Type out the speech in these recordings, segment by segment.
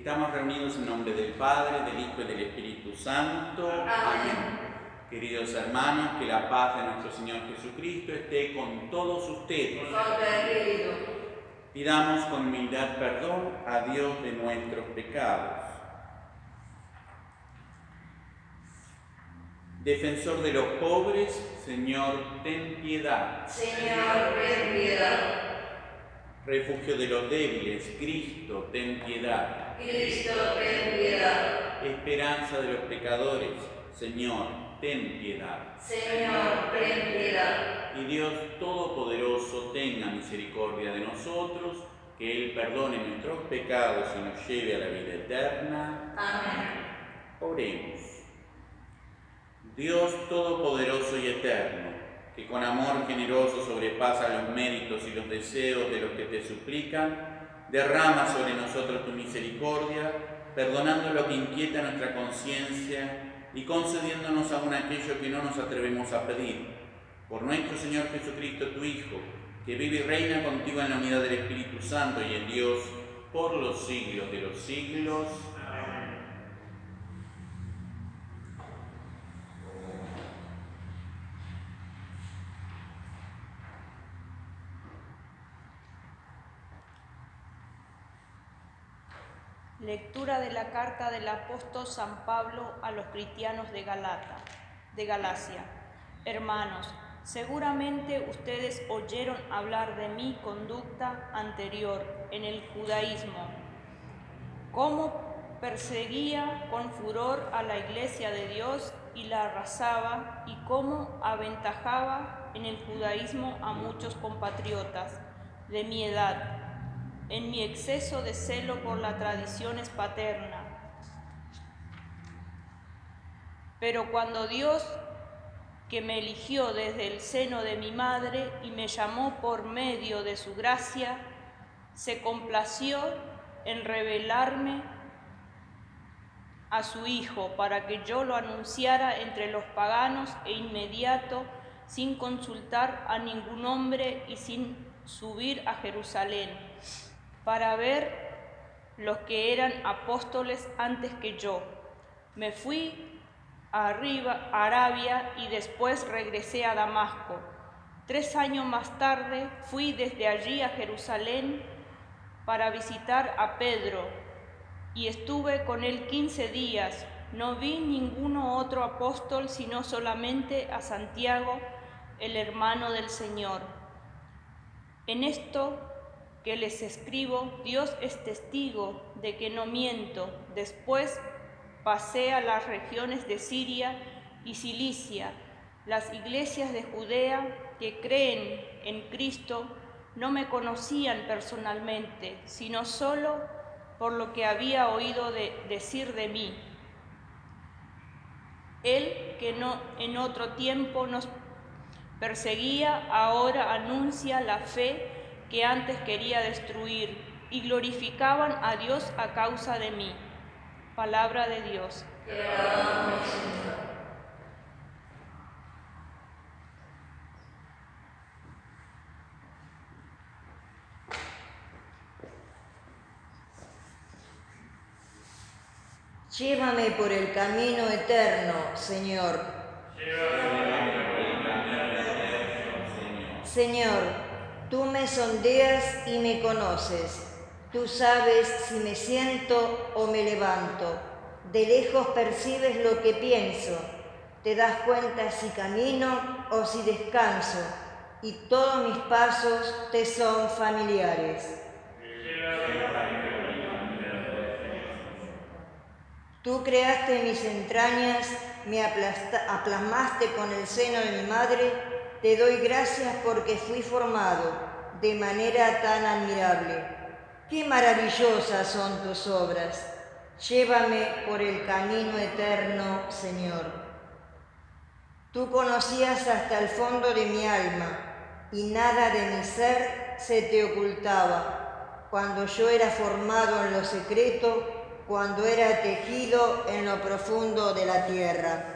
Estamos reunidos en nombre del Padre, del Hijo y del Espíritu Santo. Amén. Queridos hermanos, que la paz de nuestro Señor Jesucristo esté con todos ustedes. Pidamos con humildad perdón a Dios de nuestros pecados. Defensor de los pobres, Señor, ten piedad. Señor, ten piedad. Refugio de los débiles, Cristo, ten piedad. Cristo, ten piedad. Esperanza de los pecadores, Señor, ten piedad. Señor, ten piedad. Y Dios Todopoderoso tenga misericordia de nosotros, que Él perdone nuestros pecados y nos lleve a la vida eterna. Amén. Oremos. Dios Todopoderoso y Eterno, que con amor generoso sobrepasa los méritos y los deseos de los que te suplican, derrama sobre nosotros tu misericordia, perdonando lo que inquieta nuestra conciencia y concediéndonos aún aquello que no nos atrevemos a pedir. Por nuestro Señor Jesucristo, tu Hijo, que vive y reina contigo en la unidad del Espíritu Santo y en Dios, por los siglos de los siglos. Amén. Lectura de la carta del apóstol San Pablo a los cristianos de Galacia. Hermanos, seguramente ustedes oyeron hablar de mi conducta anterior en el judaísmo, cómo perseguía con furor a la iglesia de Dios y la arrasaba, y cómo aventajaba en el judaísmo a muchos compatriotas de mi edad, en mi exceso de celo por la tradición paterna. Pero cuando Dios, que me eligió desde el seno de mi madre y me llamó por medio de su gracia, se complació en revelarme a su Hijo para que yo lo anunciara entre los paganos e inmediato, sin consultar a ningún hombre y sin subir a Jerusalén, para ver los que eran apóstoles antes que yo. Me fui a Arabia y después regresé a Damasco. 3 años más tarde fui desde allí a Jerusalén para visitar a Pedro y estuve con él 15 días. No vi ninguno otro apóstol sino solamente a Santiago, el hermano del Señor. En esto que les escribo, Dios es testigo de que no miento. Después pasé a las regiones de Siria y Cilicia. Las iglesias de Judea que creen en Cristo no me conocían personalmente, sino solo por lo que había oído decir de mí. Él que no en otro tiempo nos perseguía, ahora anuncia la fe que antes quería destruir, y glorificaban a Dios a causa de mí. Palabra de Dios. Te alabamos, Señor. Llévame por el camino eterno, Señor. Señor, tú me sondeas y me conoces. Tú sabes si me siento o me levanto. De lejos percibes lo que pienso. Te das cuenta si camino o si descanso. Y todos mis pasos te son familiares. Tú creaste mis entrañas, me aplasmaste con el seno de mi madre. Te doy gracias porque fui formado de manera tan admirable. ¡Qué maravillosas son tus obras! Llévame por el camino eterno, Señor. Tú conocías hasta el fondo de mi alma y nada de mi ser se te ocultaba. Cuando yo era formado en lo secreto, cuando era tejido en lo profundo de la tierra.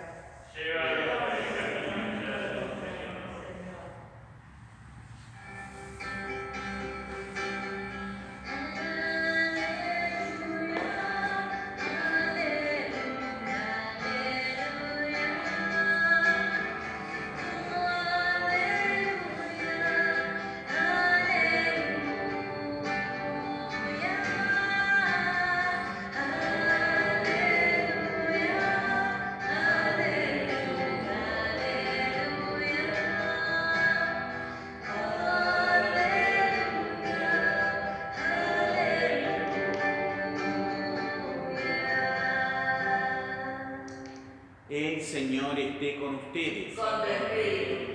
Señor esté con ustedes. Con tu espíritu.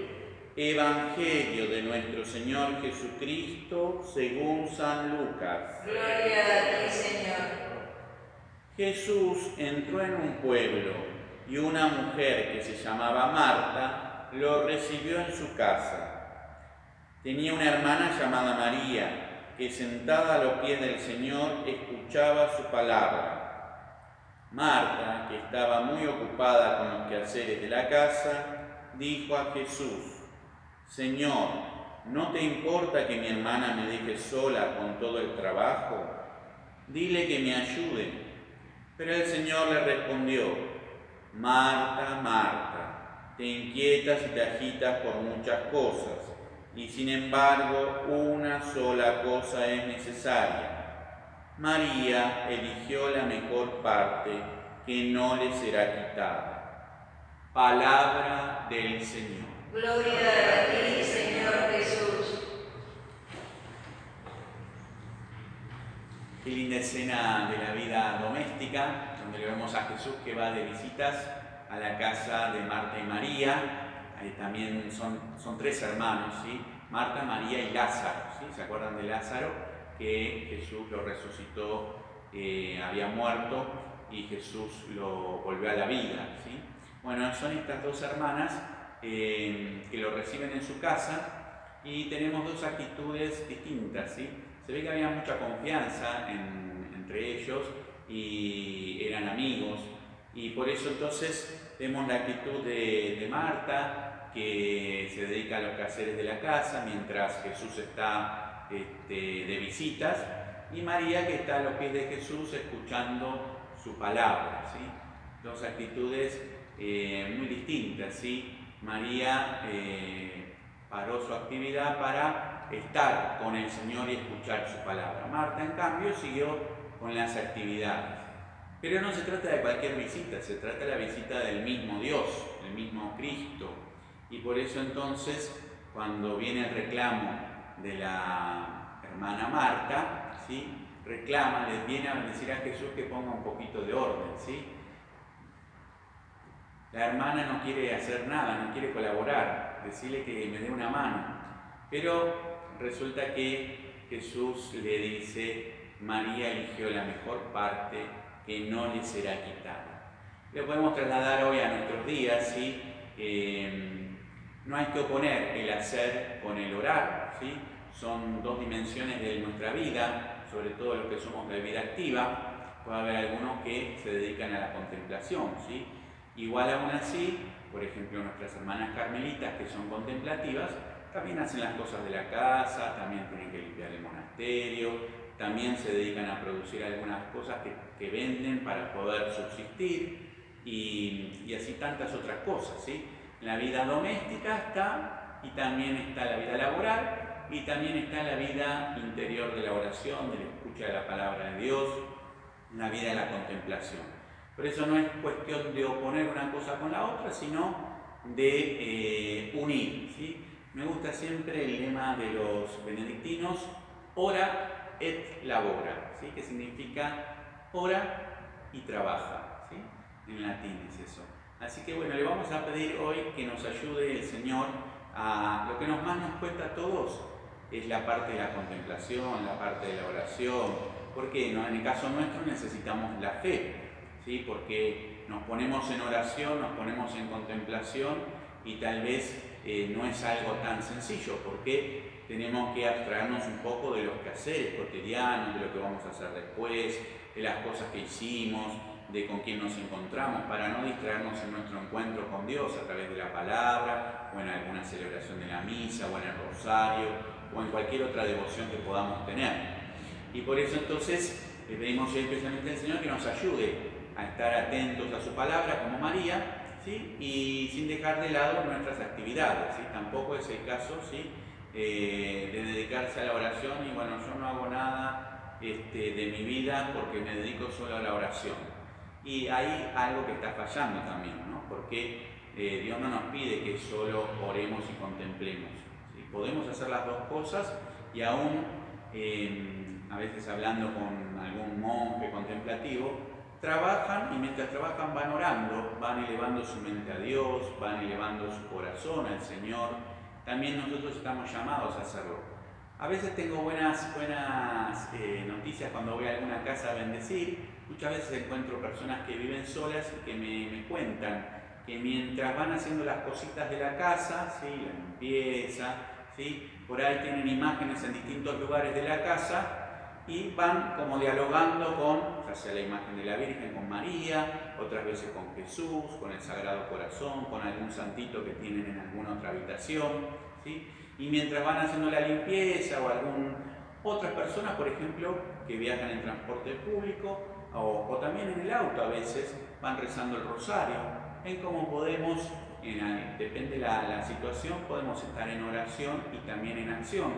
Evangelio de nuestro Señor Jesucristo según San Lucas. Gloria a ti, Señor. Jesús entró en un pueblo y una mujer que se llamaba Marta lo recibió en su casa. Tenía una hermana llamada María, que sentada a los pies del Señor escuchaba su palabra. Marta, que estaba muy ocupada con los quehaceres de la casa, dijo a Jesús: Señor, ¿no te importa que mi hermana me deje sola con todo el trabajo? Dile que me ayude. Pero el Señor le respondió: Marta, Marta, te inquietas y te agitas por muchas cosas, y sin embargo una sola cosa es necesaria. María eligió la mejor parte, que no le será quitada. Palabra del Señor. Gloria a ti, Señor Jesús. Qué linda escena de la vida doméstica, donde le vemos a Jesús que va de visitas a la casa de Marta y María. Ahí también son tres hermanos, ¿sí? Marta, María y Lázaro, ¿sí? ¿Se acuerdan de Lázaro? Que Jesús lo resucitó, había muerto y Jesús lo volvió a la vida, ¿sí? Bueno, son estas dos hermanas que lo reciben en su casa y tenemos dos actitudes distintas, ¿sí? Se ve que había mucha confianza entre ellos y eran amigos, y por eso entonces vemos la actitud de Marta, que se dedica a los quehaceres de la casa mientras Jesús está de visitas, y María, que está a los pies de Jesús escuchando su palabra, ¿sí? Dos actitudes muy distintas, ¿sí? María paró su actividad para estar con el Señor y escuchar su palabra. Marta, en cambio, siguió con las actividades. Pero no se trata de cualquier visita, se trata de la visita del mismo Dios, del mismo Cristo. Y por eso entonces, cuando viene el reclamo de la hermana Marta, ¿sí? Reclama, les viene a decir a Jesús que ponga un poquito de orden, ¿sí? La hermana no quiere hacer nada, no quiere colaborar, decirle que me dé una mano. Pero resulta que Jesús le dice: María eligió la mejor parte, que no le será quitada. Lo podemos trasladar hoy a nuestros días, ¿sí? No hay que oponer el hacer con el orar, ¿sí? Son dos dimensiones de nuestra vida, sobre todo los que somos de vida activa. Puede haber algunos que se dedican a la contemplación, ¿sí? Igual aún así, por ejemplo, nuestras hermanas carmelitas, que son contemplativas, también hacen las cosas de la casa, también tienen que limpiar el monasterio, también se dedican a producir algunas cosas que venden para poder subsistir, y así tantas otras cosas, ¿sí? La vida doméstica está, y también está la vida laboral, y también está la vida interior de la oración, de la escucha de la palabra de Dios, la vida de la contemplación. Por eso no es cuestión de oponer una cosa con la otra, sino de unir, ¿sí? Me gusta siempre el lema de los benedictinos: ora et labora, ¿sí? Que significa ora y trabaja, ¿sí? En latín es eso. Así que bueno, le vamos a pedir hoy que nos ayude el Señor a lo que más nos cuesta a todos, es la parte de la contemplación, la parte de la oración. Porque no, en el caso nuestro necesitamos la fe, ¿sí? Porque nos ponemos en oración, nos ponemos en contemplación, y tal vez no es algo tan sencillo, porque tenemos que abstraernos un poco de los quehaceres cotidianos, de lo que vamos a hacer después, de las cosas que hicimos, de con quién nos encontramos, para no distraernos en nuestro encuentro con Dios a través de la palabra, o en alguna celebración de la misa, o en el rosario, o en cualquier otra devoción que podamos tener. Y por eso entonces le pedimos hoy especialmente al Señor que nos ayude a estar atentos a su palabra como María, ¿sí? Y sin dejar de lado nuestras actividades, ¿sí? Tampoco es el caso, ¿sí? De dedicarse a la oración y bueno, yo no hago nada de mi vida porque me dedico solo a la oración. Y hay algo que está fallando también, ¿no? Porque Dios no nos pide que solo oremos y contemplemos, ¿sí? Podemos hacer las dos cosas, y aún a veces hablando con algún monje contemplativo, trabajan y mientras trabajan van orando, van elevando su mente a Dios, van elevando su corazón al Señor. También nosotros estamos llamados a hacerlo. A veces tengo buenas noticias cuando voy a alguna casa a bendecir. Muchas veces encuentro personas que viven solas y que me cuentan que mientras van haciendo las cositas de la casa, ¿sí? La limpieza, ¿sí? Por ahí tienen imágenes en distintos lugares de la casa y van como dialogando con, ya sea la imagen de la Virgen, con María, otras veces con Jesús, con el Sagrado Corazón, con algún santito que tienen en alguna otra habitación, ¿sí? Y mientras van haciendo la limpieza o otras personas, por ejemplo, que viajan en transporte público o también en el auto a veces, van rezando el rosario. En cómo podemos, depende de la situación, podemos estar en oración y también en acción.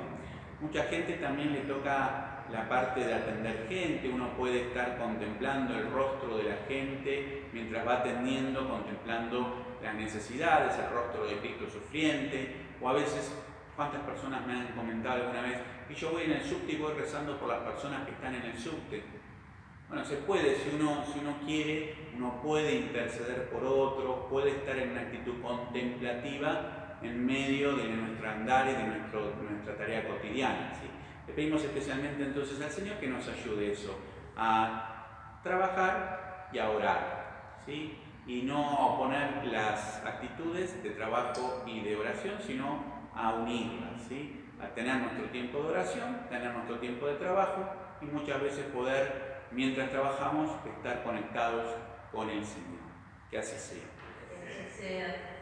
Mucha gente también le toca la parte de atender gente, uno puede estar contemplando el rostro de la gente mientras va atendiendo, contemplando las necesidades, el rostro de Cristo sufriente, o a veces, ¿cuántas personas me han comentado alguna vez? Y yo voy en el subte y voy rezando por las personas que están en el subte. Bueno, se puede, si uno quiere, uno puede interceder por otros, puede estar en una actitud contemplativa en medio de nuestro andar y de nuestra tarea cotidiana, ¿sí? Le pedimos especialmente entonces al Señor que nos ayude eso, a trabajar y a orar, ¿sí? Y no oponer las actitudes de trabajo y de oración, sino a unirlas, ¿sí? A tener nuestro tiempo de oración, tener nuestro tiempo de trabajo y muchas veces poder, mientras trabajamos, estar conectados con el Señor. Que así sea. Que así sea.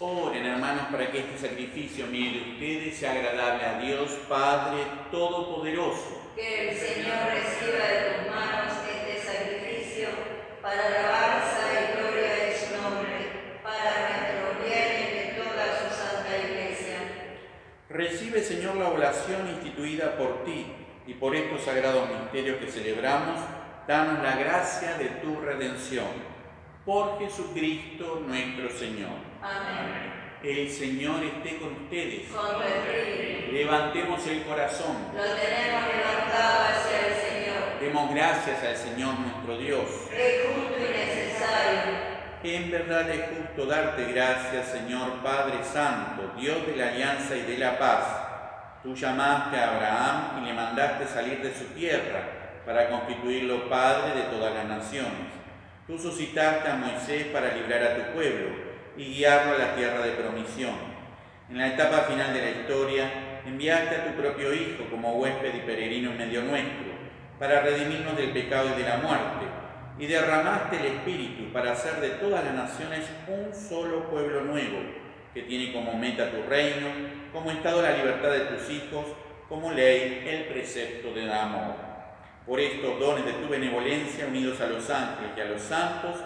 Oren, hermanos, para que este sacrificio mío de ustedes sea agradable a Dios Padre Todopoderoso. Que el Señor reciba de tus manos este sacrificio para alabanza y gloria de su nombre, para nuestro bien y de toda su santa Iglesia. Recibe, Señor, la oblación instituida por ti y por estos sagrados misterios que celebramos, danos la gracia de tu redención. Por Jesucristo nuestro Señor. Amén. El Señor esté con ustedes. Con tu espíritu. Levantemos el corazón. Lo tenemos levantado hacia el Señor. Demos gracias al Señor nuestro Dios. Es justo y necesario. En verdad es justo darte gracias, Señor Padre Santo, Dios de la alianza y de la paz. Tú llamaste a Abraham y le mandaste salir de su tierra para constituirlo Padre de todas las naciones. Tú suscitaste a Moisés para librar a tu pueblo y guiarlo a la tierra de promisión. En la etapa final de la historia, enviaste a tu propio Hijo como huésped y peregrino en medio nuestro, para redimirnos del pecado y de la muerte, y derramaste el Espíritu para hacer de todas las naciones un solo pueblo nuevo, que tiene como meta tu reino, como estado la libertad de tus hijos, como ley el precepto del amor. Por estos dones de tu benevolencia, unidos a los ángeles y a los santos,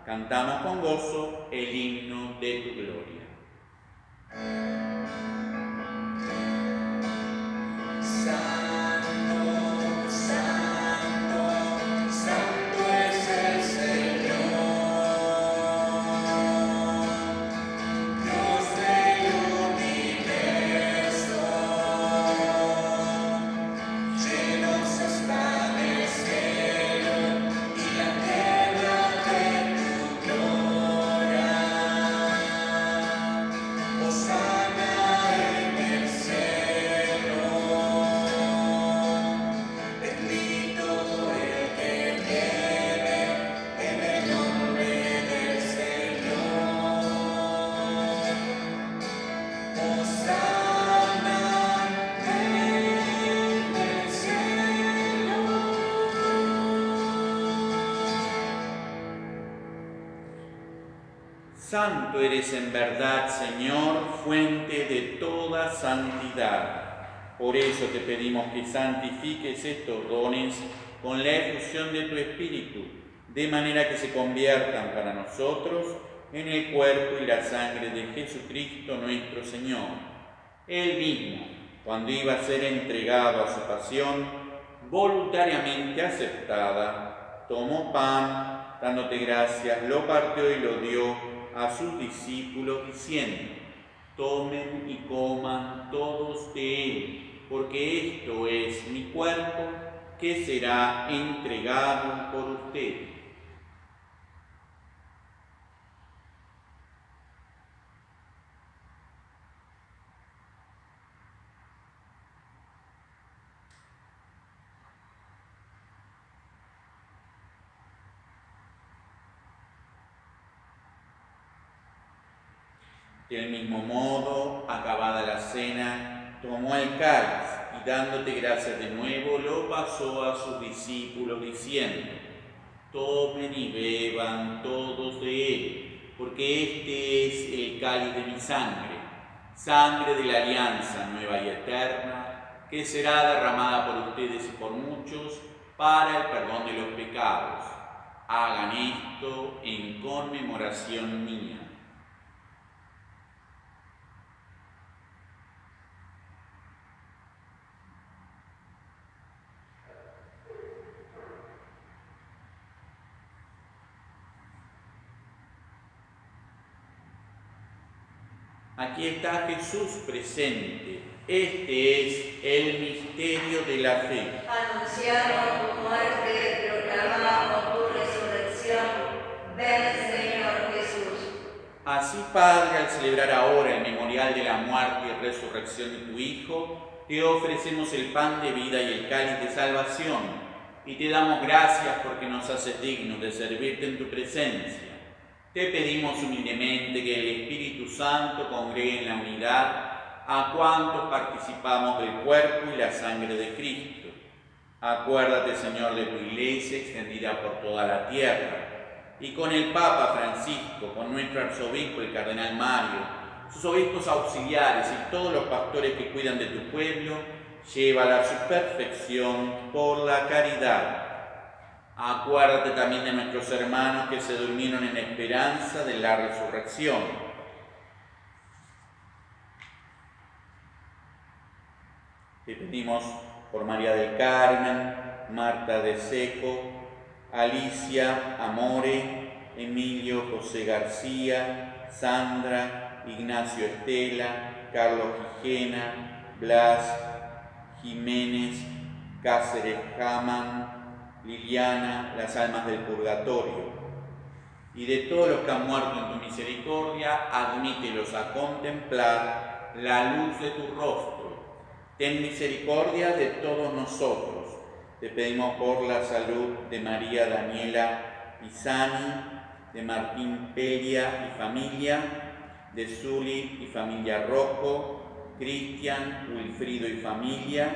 cantamos con gozo el himno de tu gloria. Santo es el Señor. Santo eres en verdad, Señor, fuente de toda santidad. Por eso te pedimos que santifiques estos dones con la efusión de tu Espíritu, de manera que se conviertan para nosotros en el cuerpo y la sangre de Jesucristo nuestro Señor. Él mismo, cuando iba a ser entregado a su pasión, voluntariamente aceptada, tomó pan, dándote gracias, lo partió y lo dio a sus discípulos, diciendo: tomen y coman todos de él, porque esto es mi cuerpo, que será entregado por ustedes. Del mismo modo, acabada la cena, tomó el cáliz y dándote gracias de nuevo, lo pasó a sus discípulos diciendo: tomen y beban todos de él, porque este es el cáliz de mi sangre, sangre de la alianza nueva y eterna, que será derramada por ustedes y por muchos para el perdón de los pecados. Hagan esto en conmemoración mía. Aquí está Jesús presente. Este es el misterio de la fe. Anunciamos tu muerte, proclamamos tu resurrección. Ven, Señor Jesús. Así, Padre, al celebrar ahora el memorial de la muerte y resurrección de tu Hijo, te ofrecemos el pan de vida y el cáliz de salvación, y te damos gracias porque nos haces dignos de servirte en tu presencia. Te pedimos humildemente que el Espíritu Santo congregue en la unidad a cuantos participamos del cuerpo y la sangre de Cristo. Acuérdate, Señor, de tu Iglesia extendida por toda la tierra, y con el Papa Francisco, con nuestro arzobispo, el cardenal Mario, sus obispos auxiliares y todos los pastores que cuidan de tu pueblo, llévala a su perfección por la caridad. Acuérdate también de nuestros hermanos que se durmieron en esperanza de la resurrección. Te pedimos por María del Carmen, Marta de Seco, Alicia Amore, Emilio José García, Sandra, Ignacio Estela, Carlos Gijena, Blas, Jiménez, Cáceres Jaman, Liliana, las almas del purgatorio, y de todos los que han muerto en tu misericordia, admítelos a contemplar la luz de tu rostro. Ten misericordia de todos nosotros. Te pedimos por la salud de María Daniela Pisani, de Martín Pelia y familia, de Zuli y familia Rocco, Cristian, Wilfrido y familia,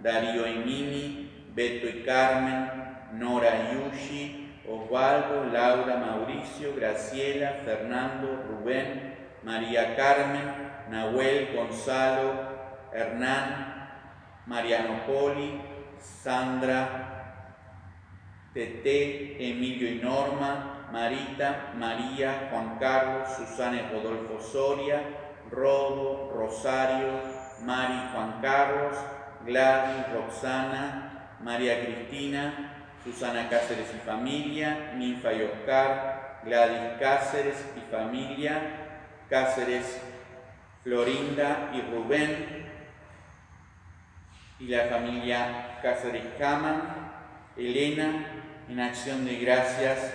Darío y Mimi, Beto y Carmen, Nora y Yushi, Osvaldo, Laura, Mauricio, Graciela, Fernando, Rubén, María Carmen, Nahuel, Gonzalo, Hernán, Mariano Poli, Sandra, Tete, Emilio y Norma, Marita, María, Juan Carlos, Susana y Rodolfo Soria, Rodo, Rosario, Mari, Juan Carlos, Gladys, Roxana, María Cristina, Susana Cáceres y familia, Ninfa y Oscar, Gladys Cáceres y familia, Cáceres, Florinda y Rubén, y la familia Cáceres Jaman, Elena, en acción de gracias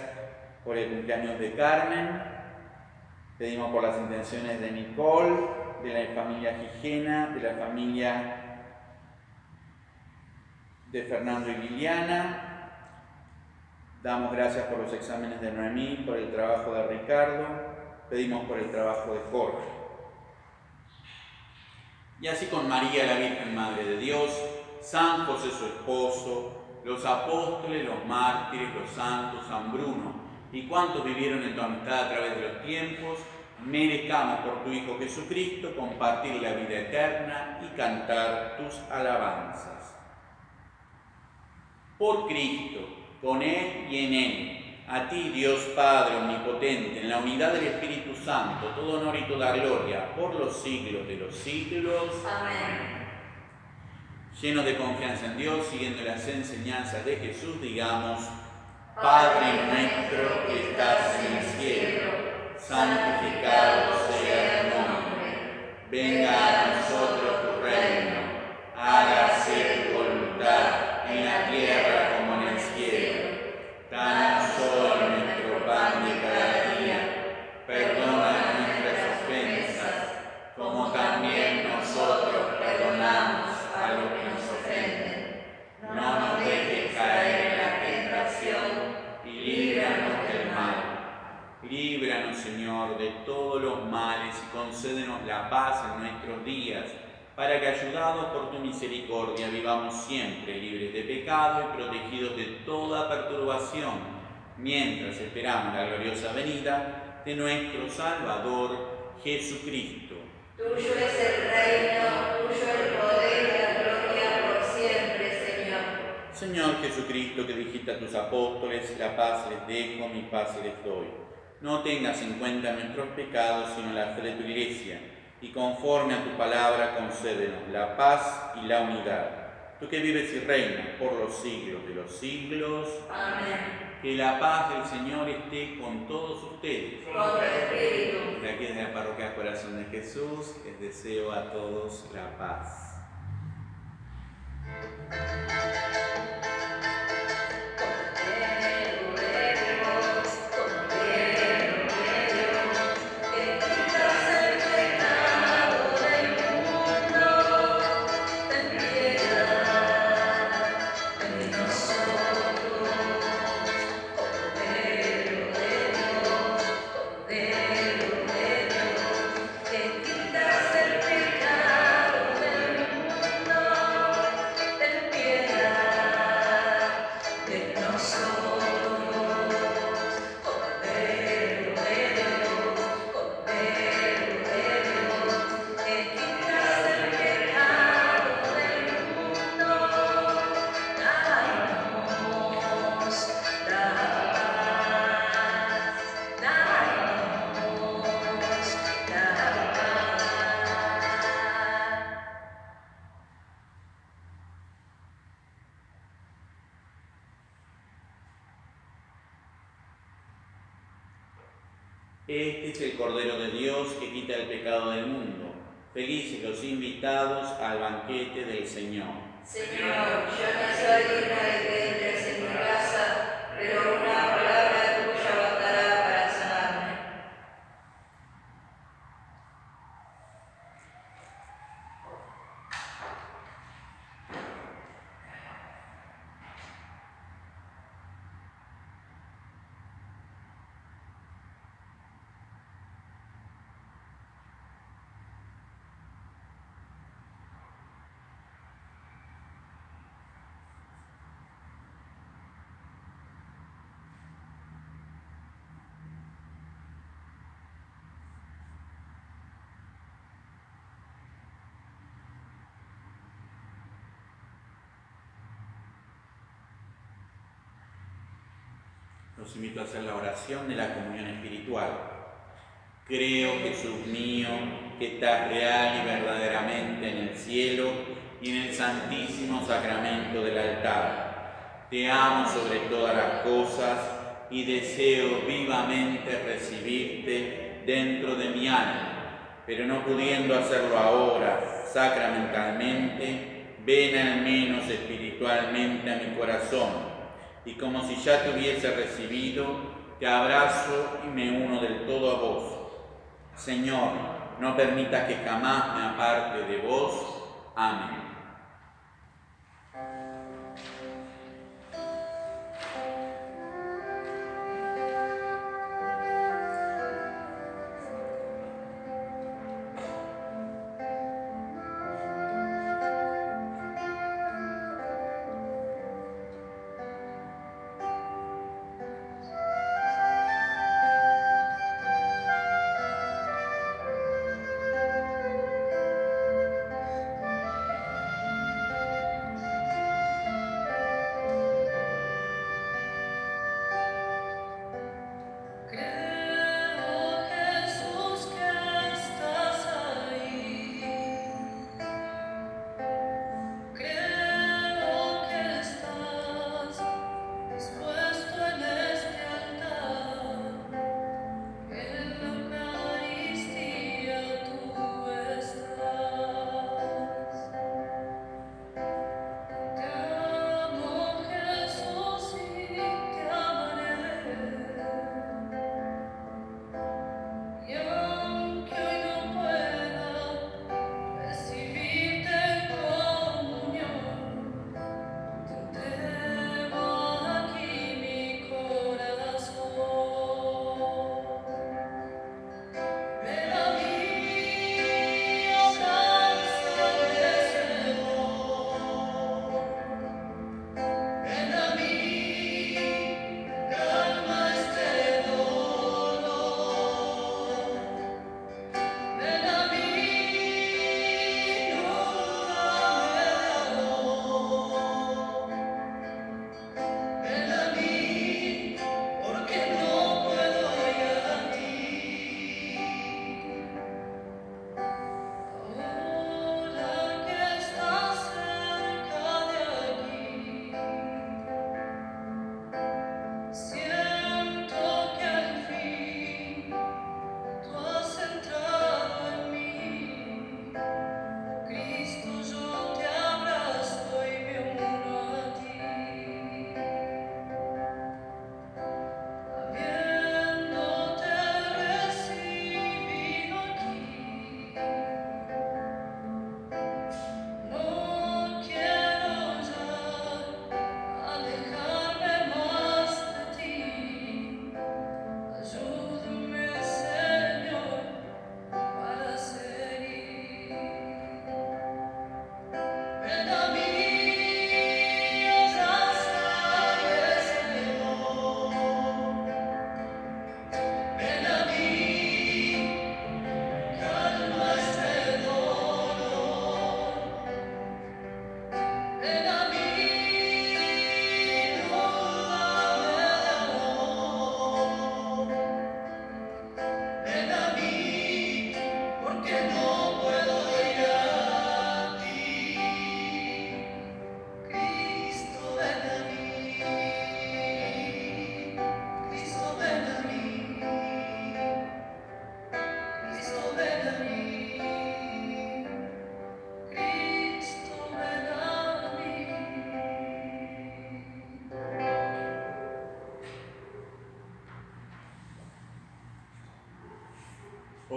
por el cumpleaños de Carmen. Pedimos por las intenciones de Nicole, de la familia Gijena, de la familia de Fernando y Liliana. Damos gracias por los exámenes de Noemí, por el trabajo de Ricardo. Pedimos por el trabajo de Jorge. Y así con María, la Virgen Madre de Dios, San José su esposo, los apóstoles, los mártires, los santos, San Bruno, y cuantos vivieron en tu amistad a través de los tiempos, merezcamos por tu Hijo Jesucristo compartir la vida eterna y cantar tus alabanzas. Por Cristo, con Él y en Él, a ti, Dios Padre Omnipotente, en la unidad del Espíritu Santo, todo honor y toda gloria, por los siglos de los siglos. Amén. Llenos de confianza en Dios, siguiendo las enseñanzas de Jesús, digamos: Padre nuestro que estás en el cielo, santificado sea tu nombre. Venga a nosotros tu reino. Hágase tu voluntad en la tierra como en el cielo. Danos hoy nuestro pan de cada día. Perdona nuestras ofensas, como también nosotros perdonamos a los que nos ofenden. No nos dejes caer en la tentación y líbranos del mal. Líbranos, Señor, de todos los males y concédenos la paz en nuestros días, para que, ayudados por tu misericordia, vivamos siempre libres de pecado y protegidos de toda perturbación, mientras esperamos la gloriosa venida de nuestro Salvador Jesucristo. Tuyo es el reino, tuyo el poder y la gloria por siempre, Señor. Señor Jesucristo, que dijiste a tus apóstoles: la paz les dejo, mi paz les doy. No tengas en cuenta nuestros pecados, sino la fe de tu Iglesia, y conforme a tu palabra concédenos la paz y la unidad. Tú que vives y reinas por los siglos de los siglos. Amén. Que la paz del Señor esté con todos ustedes. Con tu espíritu. De aquí desde la Parroquia Corazón de Jesús, les deseo a todos la paz. Este es el Cordero de Dios que quita el pecado del mundo. Felices los invitados al banquete del Señor. Señor, yo no soy digno de que entres en mi casa, pero una palabra tuya bastará para sanarme. Los invito a hacer la oración de la comunión espiritual. Creo, Jesús mío, que estás real y verdaderamente en el cielo y en el santísimo sacramento del altar. Te amo sobre todas las cosas y deseo vivamente recibirte dentro de mi alma, pero no pudiendo hacerlo ahora sacramentalmente, ven al menos espiritualmente a mi corazón. Y como si ya te hubiese recibido, te abrazo y me uno del todo a vos. Señor, no permitas que jamás me aparte de vos. Amén.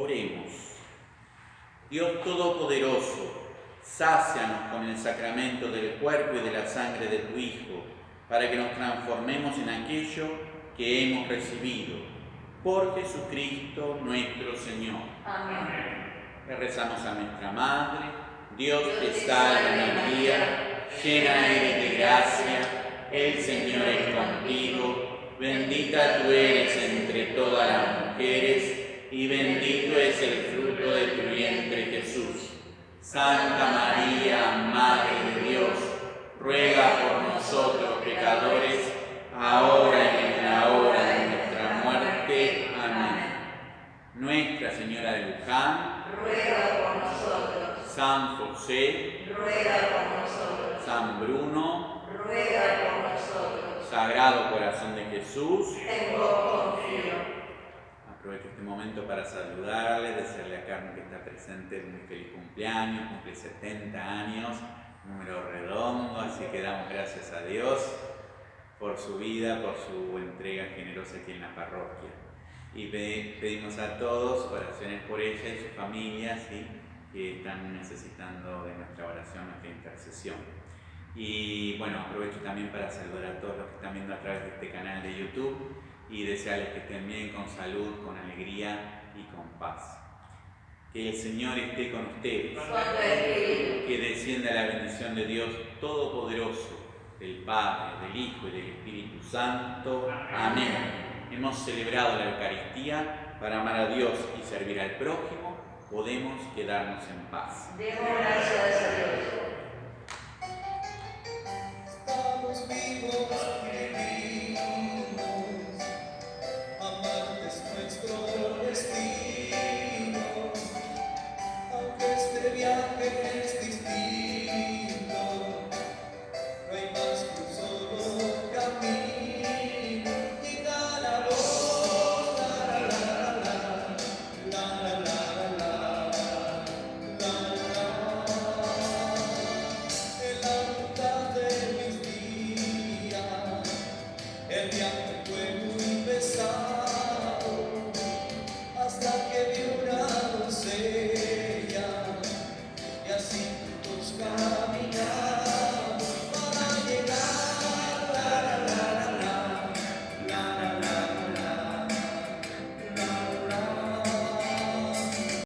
Oremos. Dios Todopoderoso, sácianos con el sacramento del cuerpo y de la sangre de tu Hijo, para que nos transformemos en aquello que hemos recibido. Por Jesucristo nuestro Señor. Amén. Le rezamos a nuestra Madre. Dios te salve María, llena eres de gracia, el Señor es contigo, bendita tú eres entre todas las mujeres, y bendito es el fruto de tu vientre Jesús. Santa María, Madre de Dios, ruega por nosotros pecadores, ahora y en la hora de nuestra muerte. Amén. Nuestra Señora de Luján, Ruega por nosotros. San José, Ruega por nosotros. San Bruno, Ruega por nosotros. Sagrado Corazón de Jesús. En vos confío. Aprovecho este momento para saludarle, desearle a Carmen, que está presente, un muy feliz cumpleaños, cumple 70 años, número redondo, así que damos gracias a Dios por su vida, por su entrega generosa aquí en la parroquia. Y pedimos a todos oraciones por ella y su familia, ¿sí?, que están necesitando de nuestra oración, nuestra intercesión. Y bueno, aprovecho también para saludar a todos los que están viendo a través de este canal de YouTube y desearles que estén bien, con salud, con alegría y con paz. Que el Señor esté con ustedes, Con tu espíritu. que descienda la bendición de Dios Todopoderoso, del Padre, del Hijo y del Espíritu Santo. Amén. Hemos celebrado la Eucaristía. Para amar a Dios y servir al prójimo, podemos quedarnos en paz. Demos gracias a Dios. Estamos vivos y vivimos, amar es nuestro destino, aunque este viaje es distinto, no hay más que un solo camino, y da la voz, la la la la, la la la la, la la. En la mitad de mis días, el viaje fue muy